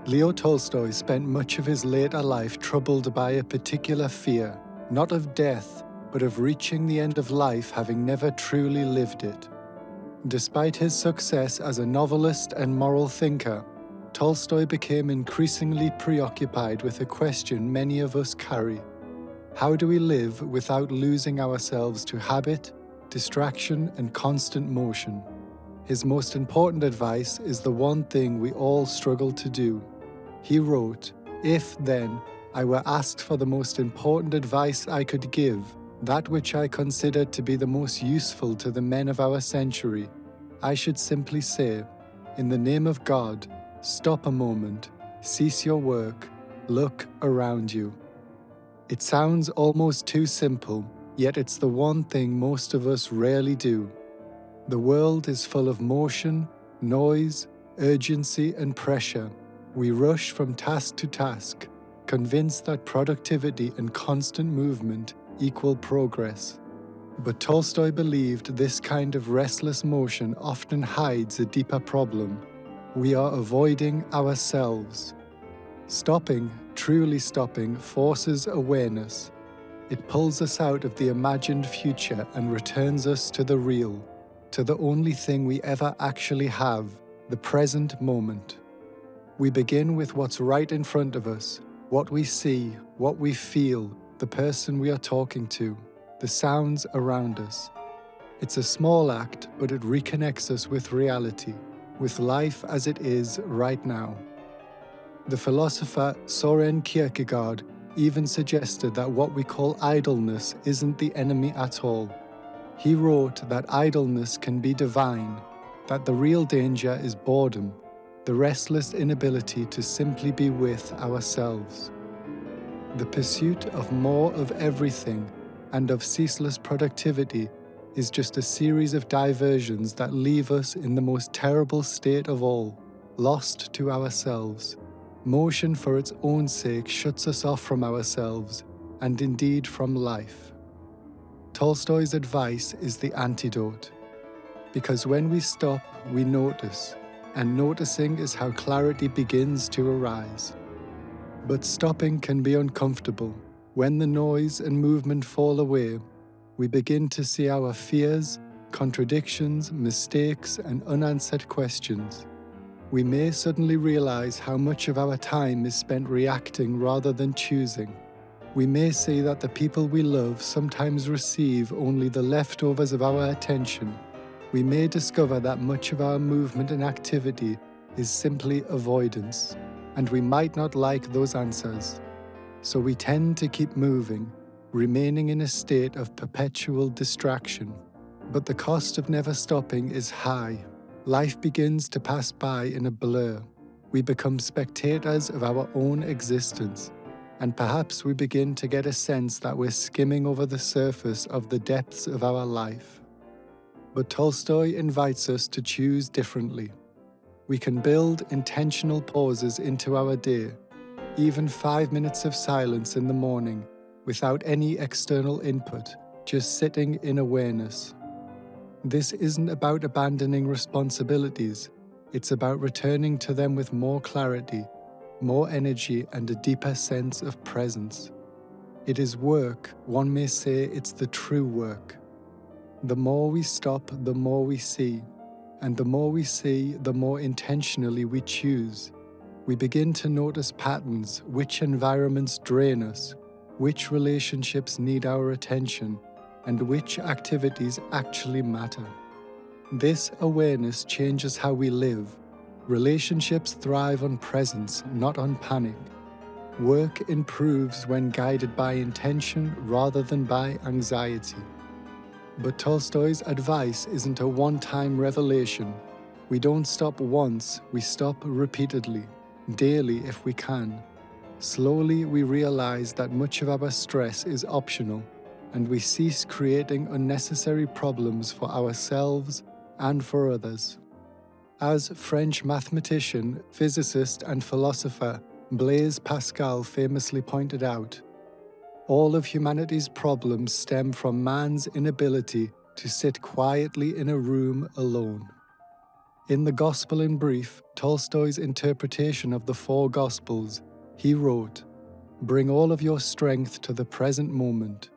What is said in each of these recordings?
Leo Tolstoy spent much of his later life troubled by a particular fear, not of death, but of reaching the end of life having never truly lived it. Despite his success as a novelist and moral thinker, Tolstoy became increasingly preoccupied with a question many of us carry. How do we live without losing ourselves to habit, distraction, and constant motion? His most important advice is the one thing we all struggle to do. He wrote, "If, then, I were asked for the most important advice I could give, that which I consider to be the most useful to the men of our century, I should simply say, in the name of God, stop a moment, cease your work, look around you." It sounds almost too simple, yet it's the one thing most of us rarely do. The world is full of motion, noise, urgency, and pressure. We rush from task to task, convinced that productivity and constant movement equal progress. But Tolstoy believed this kind of restless motion often hides a deeper problem. We are avoiding ourselves. Stopping, truly stopping, forces awareness. It pulls us out of the imagined future and returns us to the real, to the only thing we ever actually have, the present moment. We begin with what's right in front of us, what we see, what we feel, the person we are talking to, the sounds around us. It's a small act, but it reconnects us with reality, with life as it is right now. The philosopher Søren Kierkegaard even suggested that what we call idleness isn't the enemy at all. He wrote that idleness can be divine, that the real danger is boredom, the restless inability to simply be with ourselves. The pursuit of more of everything and of ceaseless productivity is just a series of diversions that leave us in the most terrible state of all, lost to ourselves. Motion for its own sake shuts us off from ourselves, and indeed from life. Tolstoy's advice is the antidote. Because when we stop, we notice, and noticing is how clarity begins to arise. But stopping can be uncomfortable. When the noise and movement fall away, we begin to see our fears, contradictions, mistakes, and unanswered questions. We may suddenly realize how much of our time is spent reacting rather than choosing. We may see that the people we love sometimes receive only the leftovers of our attention. We may discover that much of our movement and activity is simply avoidance, and we might not like those answers. So we tend to keep moving, remaining in a state of perpetual distraction. But the cost of never stopping is high. Life begins to pass by in a blur. We become spectators of our own existence, and perhaps we begin to get a sense that we're skimming over the surface of the depths of our life. But Tolstoy invites us to choose differently. We can build intentional pauses into our day, even 5 minutes of silence in the morning, without any external input, just sitting in awareness. This isn't about abandoning responsibilities, it's about returning to them with more clarity, more energy, and a deeper sense of presence. It is work, one may say it's the true work. The more we stop, the more we see, and the more we see, the more intentionally we choose. We begin to notice patterns, which environments drain us, which relationships need our attention, and which activities actually matter. This awareness changes how we live. Relationships thrive on presence, not on panic. Work improves when guided by intention rather than by anxiety. But Tolstoy's advice isn't a one-time revelation. We don't stop once, we stop repeatedly, daily if we can. Slowly we realize that much of our stress is optional, and we cease creating unnecessary problems for ourselves and for others. As French mathematician, physicist, and philosopher Blaise Pascal famously pointed out, all of humanity's problems stem from man's inability to sit quietly in a room alone. In The Gospel in Brief, Tolstoy's interpretation of the four Gospels, he wrote, "Bring all of your strength to the present moment,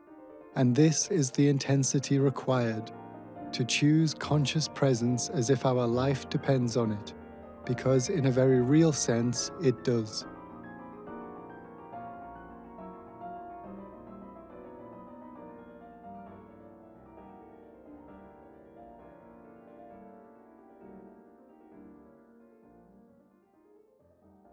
and this is the intensity required, to choose conscious presence as if our life depends on it, because in a very real sense it does."